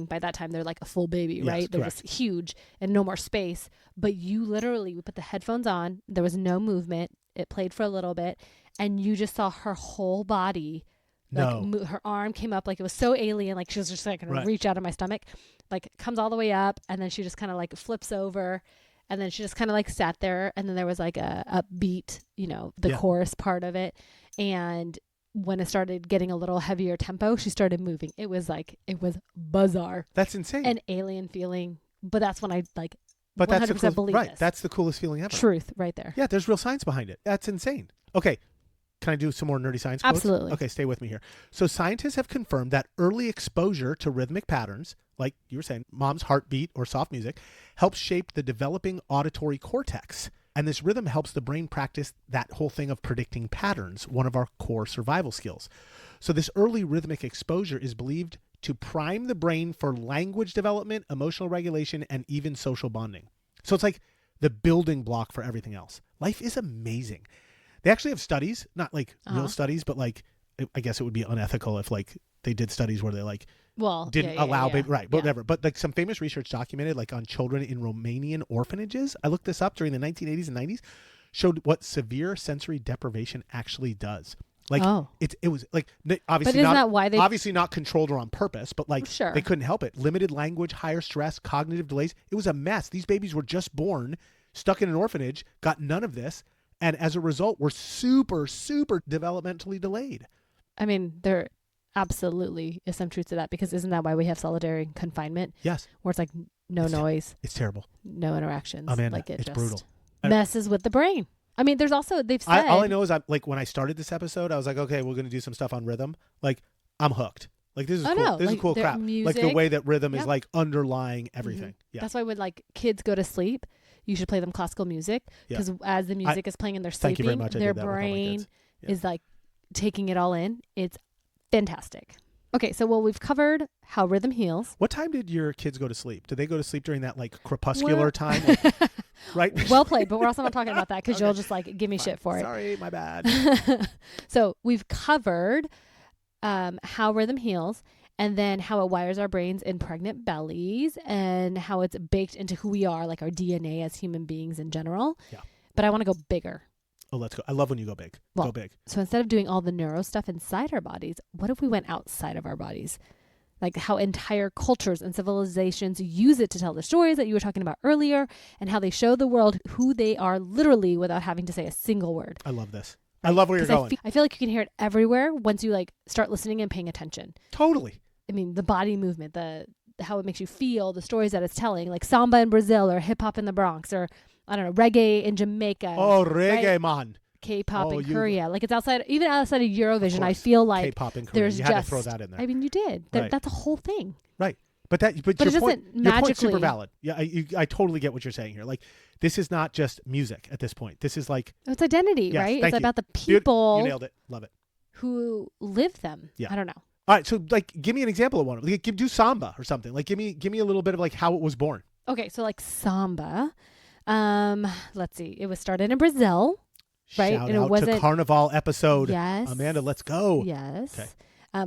by that time they're like a full baby, Yes, right? They're correct. just huge and no more space. But you literally, we put the headphones on. There was no movement. It played for a little bit, and you just saw her whole body. Like her arm came up like it was so alien, like she was just like gonna reach out of my stomach, like comes all the way up, and then she just kind of like flips over, and then she just kind of like sat there, and then there was like a beat, the chorus part of it, and when it started getting a little heavier tempo, she started moving. It was bizarre. That's insane. An alien feeling, but that's when I like. But 100% that's the coolest, believe right? this. That's the coolest feeling ever. Truth, right there. Yeah, there's real science behind it. That's insane. Okay. Can I do some more nerdy science quotes? Absolutely. Okay, stay with me here. So scientists have confirmed that early exposure to rhythmic patterns, like you were saying, mom's heartbeat or soft music, helps shape the developing auditory cortex. And this rhythm helps the brain practice that whole thing of predicting patterns, one of our core survival skills. So this early rhythmic exposure is believed to prime the brain for language development, emotional regulation, and even social bonding. So it's like the building block for everything else. Life is amazing. They actually have studies, not like real studies, but like, I guess it would be unethical if like they did studies where they like didn't allow baby, right, whatever. But like some famous research documented like on children in Romanian orphanages. I looked this up during the 1980s and 90s, showed what severe sensory deprivation actually does. Like it was like obviously but isn't not that why they obviously not controlled or on purpose, but like sure. They couldn't help it. Limited language, higher stress, cognitive delays. It was a mess. These babies were just born, stuck in an orphanage, got none of this. And as a result, we're super, super developmentally delayed. I mean, there absolutely is some truth to that, because isn't that why we have solitary confinement? Yes. Where it's like no noise. It's terrible. No interactions. Amanda, like it's brutal. Messes with the brain. I mean, there's also, they've said. All I know is like when I started this episode, I was like, okay, we're going to do some stuff on rhythm. Like, I'm hooked. Like, this is cool. No, this is cool crap. Music, like the way that rhythm is like underlying everything. Mm-hmm. Yeah. That's why when like kids go to sleep, you should play them classical music, because as the music is playing and they're sleeping, thank you very much. their brain is like taking it all in. It's fantastic. Okay, so we've covered how rhythm heals. What time did your kids go to sleep? Did they go to sleep during that like crepuscular time? Like, right? Well played, but we're also not talking about that because you'll just like give me shit for it. Sorry, my bad. So we've covered how rhythm heals, and then how it wires our brains in pregnant bellies, and how it's baked into who we are, like our DNA as human beings in general. Yeah. But I want to go bigger. Oh, let's go. I love when you go big. Go big. So instead of doing all the neuro stuff inside our bodies, what if we went outside of our bodies? Like how entire cultures and civilizations use it to tell the stories that you were talking about earlier, and how they show the world who they are literally without having to say a single word. I love this. I love where you're going. I feel like you can hear it everywhere once you like start listening and paying attention. Totally. I mean, the body movement, how it makes you feel, the stories that it's telling, like samba in Brazil, or hip hop in the Bronx, or I don't know, reggae in Jamaica. Oh, reggae, right? Man. K-pop in Korea. Like it's even outside of Eurovision. I feel like K-pop in Korea. There's you had to throw that in there. I mean, you did. Right. That's a whole thing. Right. But your point's super valid. Yeah, I totally get what you're saying here. Like, this is not just music at this point. This is like... It's identity, yes, right? It's about the people... You nailed it. Love it. Who live them. Yeah. I don't know. All right, so like, give me an example of one. Like, do samba or something. Like, give me a little bit of like how it was born. Okay, so like samba. Let's see. It was started in Brazil, right? Shout and out it wasn't to Carnival episode. Yes. Amanda, let's go. Yes. Okay.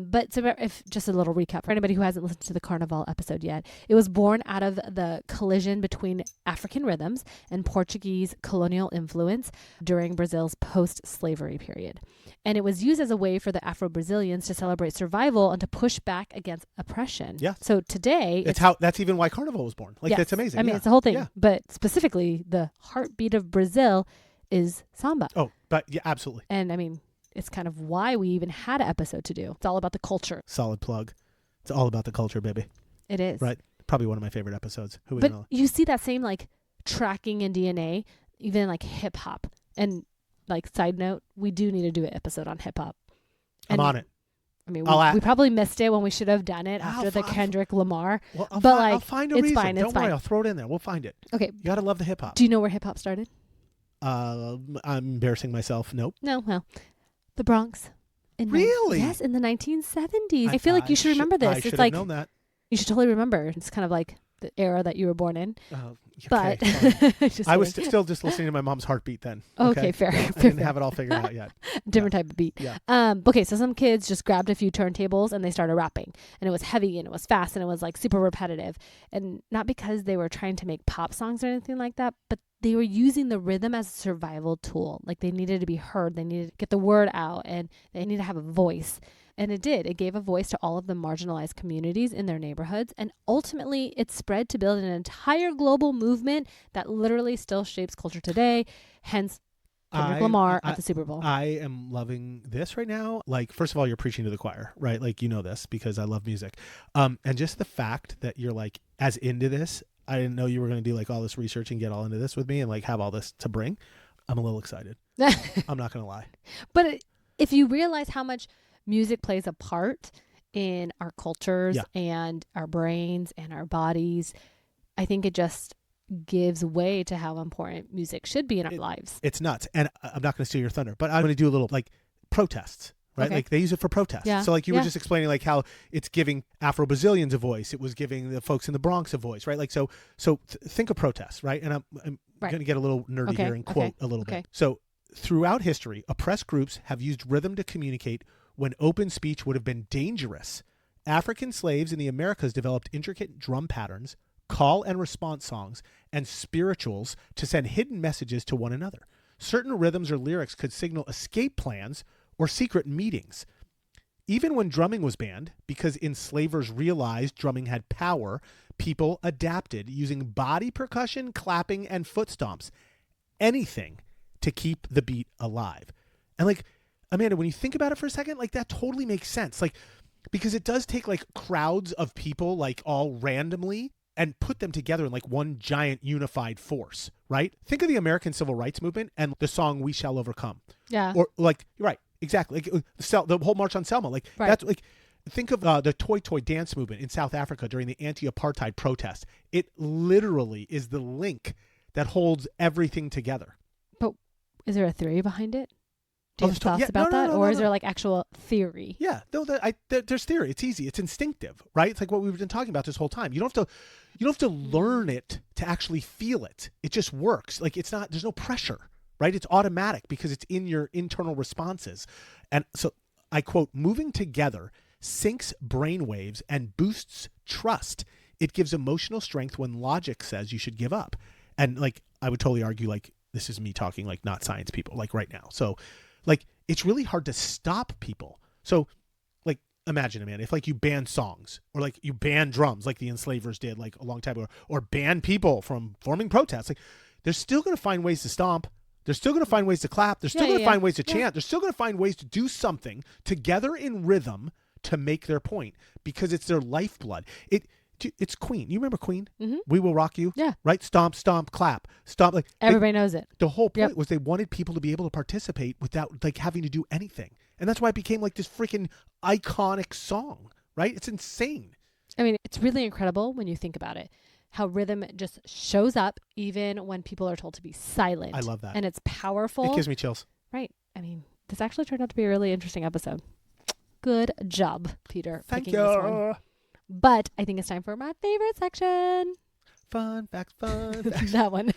But so if just a little recap for anybody who hasn't listened to the Carnival episode yet, it was born out of the collision between African rhythms and Portuguese colonial influence during Brazil's post-slavery period. And it was used as a way for the Afro-Brazilians to celebrate survival and to push back against oppression. Yeah. So today... That's even why Carnival was born. Like, that's amazing. I mean, it's the whole thing. Yeah. But specifically, the heartbeat of Brazil is samba. Oh, but yeah, absolutely. And I mean... It's kind of why we even had an episode to do. It's all about the culture. Solid plug. It's all about the culture, baby. It is. Right. Probably one of my favorite episodes. But you see that same like tracking in DNA, even like hip hop. And like side note, we do need to do an episode on hip hop. I'm on it. I mean, we probably missed it when we should have done it after the Kendrick Lamar. Well, I'll find a reason. Fine, Don't worry, I'll throw it in there. We'll find it. Okay. You gotta love the hip hop. Do you know where hip hop started? I'm embarrassing myself. Nope. No, well, the Bronx. Really? Yes, in the 1970s. I feel like you should remember this. I should have like known that. You should totally remember. It's kind of like the era that you were born in. Okay, but I was still just listening to my mom's heartbeat then. Okay, fair. I didn't have it all figured out yet. Different type of beat. Yeah. Okay, so some kids just grabbed a few turntables and they started rapping, and it was heavy and it was fast and it was like super repetitive, and not because they were trying to make pop songs or anything like that, but they were using the rhythm as a survival tool. Like they needed to be heard. They needed to get the word out and they needed to have a voice. And it did. It gave a voice to all of the marginalized communities in their neighborhoods. And ultimately, it spread to build an entire global movement that literally still shapes culture today. Hence, Kendrick Lamar at the Super Bowl. I am loving this right now. Like, first of all, you're preaching to the choir, right? Like, you know this because I love music. And just the fact that you're like as into this, I didn't know you were going to do like all this research and get all into this with me and like have all this to bring. I'm a little excited. I'm not going to lie. But if you realize how much music plays a part in our cultures and our brains and our bodies, I think it just gives way to how important music should be in our lives. It's nuts. And I'm not going to steal your thunder, but I'm going to do a little like protests, right? Okay. Like they use it for protests. Yeah. So like you were just explaining like how it's giving Afro-Brazilians a voice. It was giving the folks in the Bronx a voice, right? Like, so think of protests, right? And I'm going to get a little nerdy here and quote a little bit. So throughout history, oppressed groups have used rhythm to communicate when open speech would have been dangerous. African slaves in the Americas developed intricate drum patterns, call and response songs, and spirituals to send hidden messages to one another. Certain rhythms or lyrics could signal escape plans or secret meetings. Even when drumming was banned, because enslavers realized drumming had power, people adapted using body percussion, clapping, and foot stomps. Anything to keep the beat alive. And like, Amanda, when you think about it for a second, like that totally makes sense. Like, because it does take like crowds of people like all randomly and put them together in like one giant unified force, right? Think of the American Civil Rights Movement and the song "We Shall Overcome." Yeah. Or like, right, exactly. Like the whole March on Selma. Like that's like, think of the Toy Toy dance movement in South Africa during the anti-apartheid protests. It literally is the link that holds everything together. But is there a theory behind it? Do you have thoughts about that? Or is there like actual theory? Yeah, no, there's theory. It's easy. It's instinctive, right? It's like what we've been talking about this whole time. You don't have to learn it to actually feel it. It just works. Like there's no pressure, right? It's automatic because it's in your internal responses. And so I quote, "Moving together syncs brainwaves and boosts trust. It gives emotional strength when logic says you should give up." And like, I would totally argue like, this is me talking like not science people, like right now. So like, it's really hard to stop people. So like, imagine, man, if like you ban songs or like you ban drums like the enslavers did like a long time ago, or ban people from forming protests, like they're still going to find ways to stomp. They're still going to find ways to clap. They're still going to find ways to chant. They're still going to find ways to do something together in rhythm to make their point because it's their lifeblood. It's Queen. You remember Queen? Mm-hmm. "We Will Rock You." Yeah. Right? Stomp, stomp, clap. Stomp. Like everybody knows it. The whole point was they wanted people to be able to participate without like having to do anything. And that's why it became like this freaking iconic song, right? It's insane. I mean, it's really incredible when you think about it. How rhythm just shows up even when people are told to be silent. I love that. And it's powerful. It gives me chills. Right. I mean, this actually turned out to be a really interesting episode. Good job, Peter. Thank you. This one. But I think it's time for my favorite section. Fun facts, fun facts. That one.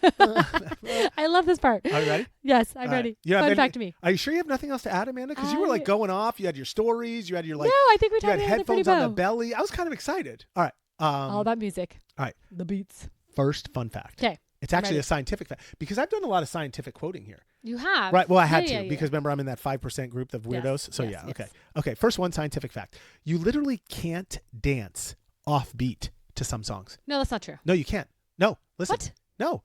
I love this part. Are you ready? Yes, I'm ready. Fun fact to me. Are you sure you have nothing else to add, Amanda? Because you were like going off. You had your stories. You had your like. No, I think we had headphones on the bow. belly. I was kind of excited. All right. All about music. All right. The beats. First fun fact. Okay. It's actually a scientific fact because I've done a lot of scientific quoting here. You have? Right. Well, I had to because remember I'm in that 5% group of weirdos. Yes, So yes, okay. Okay. First one scientific fact. You literally can't dance off beat to some songs. No, that's not true. No, you can't. No. Listen. What? No.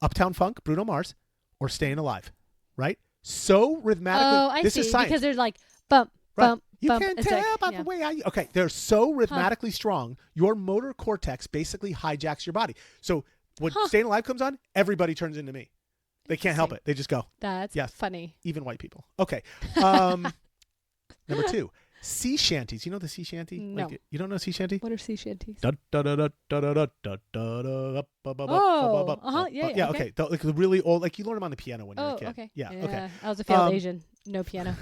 Uptown Funk, Bruno Mars, or Staying Alive. Right? So rhythmatically. Oh, I see. This is science. Because they're like bump, bump, You bump. can't It's tell like, about the way I... Okay, they're so rhythmatically strong, your motor cortex basically hijacks your body. So when Staying Alive comes on, everybody turns into me. They can't help it. They just go. That's funny. Even white people. Okay. Number 2, sea shanties. You know the sea shanty? No. Like, you don't know sea shanty? What are sea shanties? Yeah, okay. Like the really old, like you learn them on the piano when you're a kid. Okay. Yeah, okay. I was a failed Asian. No piano.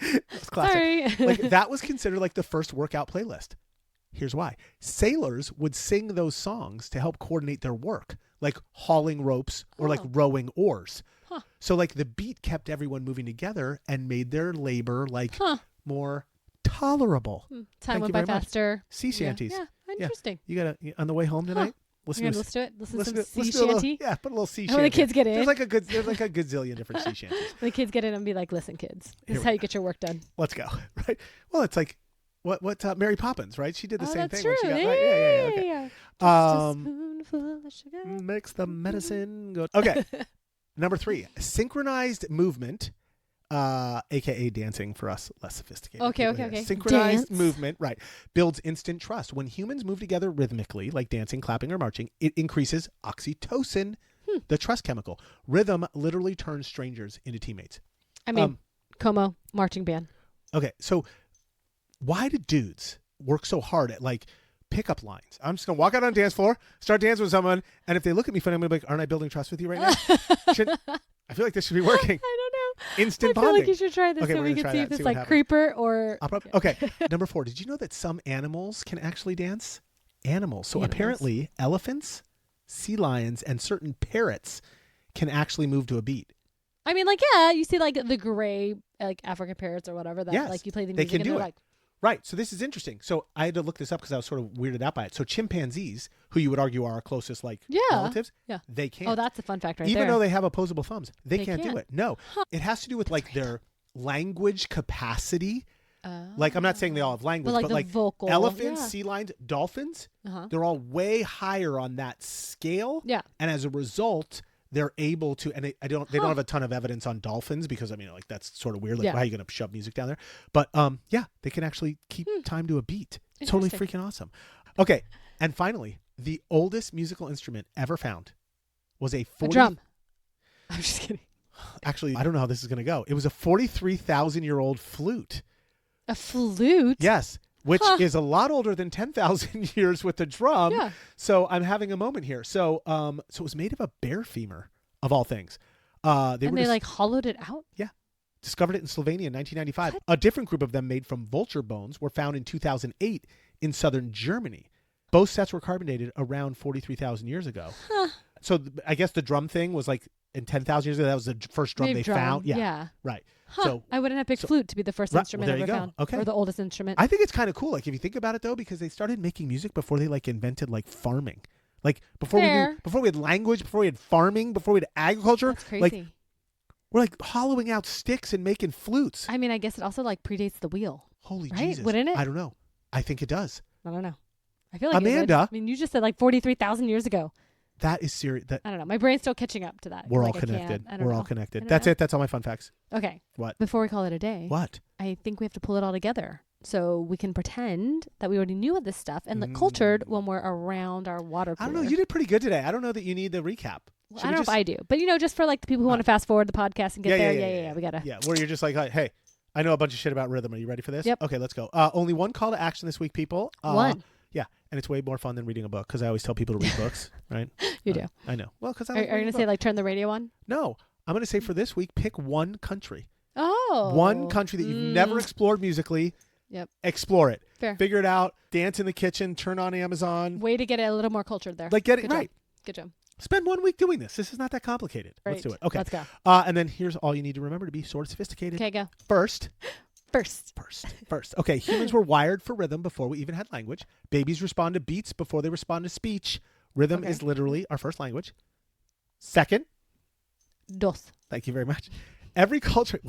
It's classic. Sorry. Like that was considered like the first workout playlist. Here's why. Sailors would sing those songs to help coordinate their work, like hauling ropes or like rowing oars. Huh. So like the beat kept everyone moving together and made their labor like more tolerable. Time went by faster. Sea shanties. Yeah, interesting. You got on the way home tonight? Listen You're to gonna listen to it. Listen to some listen sea to a little- shanty. yeah, put a little sea And shanty. when the kids get in, There's like a gazillion different sea shanties. when the kids get in and be like, "Listen, kids, Here this is we how you get your work done." Let's go. Right. Well, it's like what Mary Poppins, right? She did the same that's thing true. when she got yeah, right. Okay. yeah. Just a Um, spoonful of sugar. Mix the medicine go. Okay. Number 3, synchronized movement, aka dancing for us less sophisticated. Okay, people okay, here. okay. Synchronized Dance. movement, right, builds instant trust. When humans move together rhythmically, like dancing, clapping, or marching, it increases oxytocin, the trust chemical. Rhythm literally turns strangers into teammates. I mean, Como marching band. Okay, so why do dudes work so hard at like pickup lines? I'm just gonna walk out on the dance floor, start dancing with someone, and if they look at me funny, I'm gonna be like, "Aren't I building trust with you right now?" I feel like this should be working. I don't know. Instant I feel bonding. like you should try this Okay, so we're we gonna can try see that, if it's see what like happens. creeper or. Okay, number 4. Did you know that some animals can actually dance? Animals. So Animals. apparently, elephants, sea lions, and certain parrots can actually move to a beat. I mean, like, yeah, you see like the gray, like African parrots or whatever that Yes, like you play the they music can and do they're it. like, Right. So this is interesting. So I had to look this up because I was sort of weirded out by it. So chimpanzees, who you would argue are our closest like Yeah. relatives, Yeah. they can't. oh, that's a fun fact right Even there. though they have opposable thumbs, they They can't do can't. it. No, it has to do with like their language capacity. Like I'm not saying they all have language, but like but the like vocal elephants, yeah. sea lions, dolphins, Uh-huh. they're all way higher on that scale. Yeah. And as a result, they're able to, and they don't have a ton of evidence on dolphins because I mean, like that's sort of weird. Like, Yeah. how are you going to shove music down there? But yeah, they can actually keep time to a beat. Totally Interesting. freaking awesome. Okay, and finally, the oldest musical instrument ever found was a A drum. I'm just kidding. Actually, I don't know how this is going to go. It was a 43,000-year-old flute. A flute. Yes, which is a lot older than 10,000 years with the drum. Yeah. So I'm having a moment here. So it was made of a bear femur, of all things. They like hollowed it out. Discovered it in Slovenia in 1995. A different group of them made from vulture bones were found in 2008 in southern Germany. Both sets were carbonated around 43,000 years ago. So I guess the drum thing was like in 10,000 years ago, that was the first drum they found. Yeah. Right. Huh. So I wouldn't have picked flute to be the first Right, instrument well, there ever you go. found. Okay. Or the oldest instrument. I think it's kind of cool. Like if you think about it though, because they started making music before they like invented like farming. Like before Fair. before we had language, before we had farming, before we had agriculture. That's crazy. Like we're like hollowing out sticks and making flutes. I mean, I guess it also like predates the wheel. Holy Right? Jesus. Wouldn't it? I don't know. I think it does. I don't know. I feel like it would. Amanda. I mean, you just said like 43,000 years ago. That is serious. That I don't know. My brain's still catching up to that. we're Like, all I can't- connected. I don't We're know. all connected. I don't That's know. it. That's all my fun facts. Okay. What? Before we call it a day, What? I think we have to pull it all together so we can pretend that we already knew this stuff and look cultured when we're around our water I cooler. don't know. You did pretty good today. I don't know that you need the recap. Well, Should I we don't know just- if I do, but just for like the people who want to fast forward the podcast and get there. yeah. We gotta. Yeah, where you're just like, hey, I know a bunch of shit about rhythm. Are you ready for this? Yep. Okay, let's go. Only one call to action this week, people. One. Yeah, and it's way more fun than reading a book because I always tell people to read books, right? You do. I know. Well, because I Are like you reading gonna a say book. like turn the radio on? No, I'm gonna say for this week, pick one country. Oh. One country that you've never explored musically. Yep. Explore it. Fair. Figure it out. Dance in the kitchen. Turn on Amazon. Way to get it a little more cultured there. Like get it Good job. right. Good job. Spend 1 week doing this. This is not that complicated. Let's do it. Okay. Let's go. And then here's all you need to remember to be sort of sophisticated. Okay, go. First. First. Okay, humans were wired for rhythm before we even had language. Babies respond to beats before they respond to speech. Rhythm is literally our first language. Second, Dos. thank you very much. Every culture,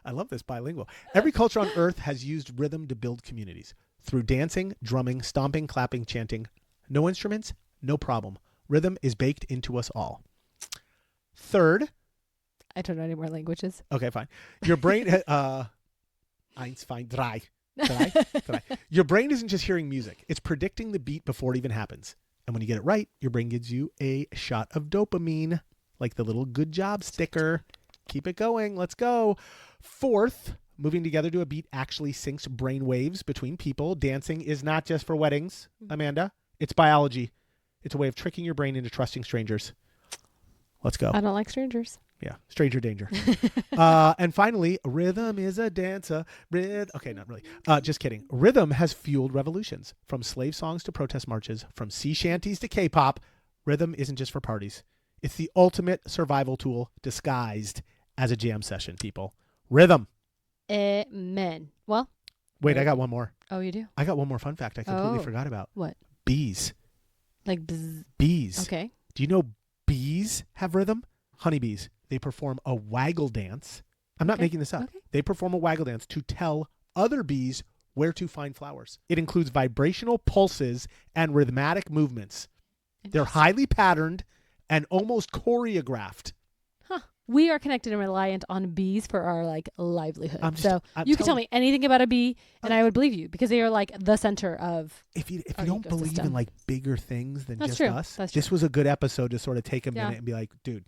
I love this bilingual. Every culture on earth has used rhythm to build communities through dancing, drumming, stomping, clapping, chanting. No instruments, no problem. Rhythm is baked into us all. Third, I don't know any more languages. okay, fine. Your brain, eins, fein, drei. Drei. Your brain isn't just hearing music. It's predicting the beat before it even happens. And when you get it right, your brain gives you a shot of dopamine, like the little good job sticker. Keep it going. Let's go. Fourth, moving together to a beat actually syncs brain waves between people. Dancing is not just for weddings, Amanda. It's biology. It's a way of tricking your brain into trusting strangers. Let's go. I don't like strangers. Yeah, stranger danger. And finally, rhythm is a dancer. Okay, not really. Just kidding. Rhythm has fueled revolutions, from slave songs to protest marches, from sea shanties to K-pop. Rhythm isn't just for parties. It's the ultimate survival tool disguised as a jam session, people. Rhythm. Amen. Well. Wait, I got one more. Oh, you do? I got one more fun fact I completely Oh. forgot about. What? Bees. Like bzz. Bees. Okay. Do you know bees have rhythm? Honeybees. They perform a waggle dance. I'm not making this up. Okay. They perform a waggle dance to tell other bees where to find flowers. It includes vibrational pulses and rhythmic movements. They're highly patterned and almost choreographed. We are connected and reliant on bees for our like livelihood. I'm you can tell me anything about a bee and I would believe you because they are like the center of If you don't believe in like bigger things than That's just true. us, That's true. this was a good episode to sort of take a minute and be like, dude,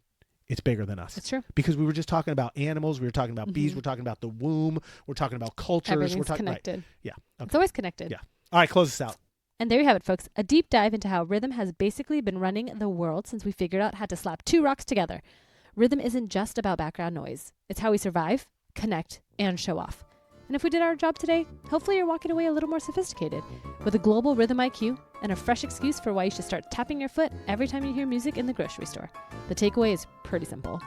it's bigger than us. It's true. Because we were just talking about animals, we were talking about bees, we're talking about the womb, we're talking about cultures, Everything's we're talking connected. Right. Yeah. Okay. It's always connected. Yeah. All right, close this out. And there you have it, folks. A deep dive into how rhythm has basically been running the world since we figured out how to slap two rocks together. Rhythm isn't just about background noise. It's how we survive, connect, and show off. And if we did our job today, hopefully you're walking away a little more sophisticated with a global rhythm IQ and a fresh excuse for why you should start tapping your foot every time you hear music in the grocery store. The takeaway is pretty simple.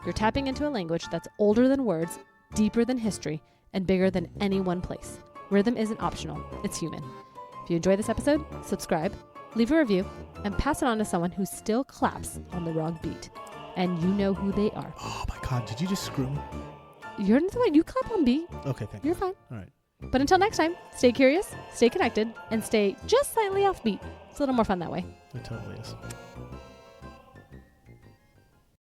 You're tapping into a language that's older than words, deeper than history, and bigger than any one place. Rhythm isn't optional. It's human. If you enjoyed this episode, subscribe, leave a review, and pass it on to someone who still claps on the wrong beat. And you know who they are. Oh my God, did you just screw me? You're not the one. You clap on beat. Okay, thank you. You're fine. All right. But until next time, stay curious, stay connected, and stay just slightly off beat. It's a little more fun that way. It totally is.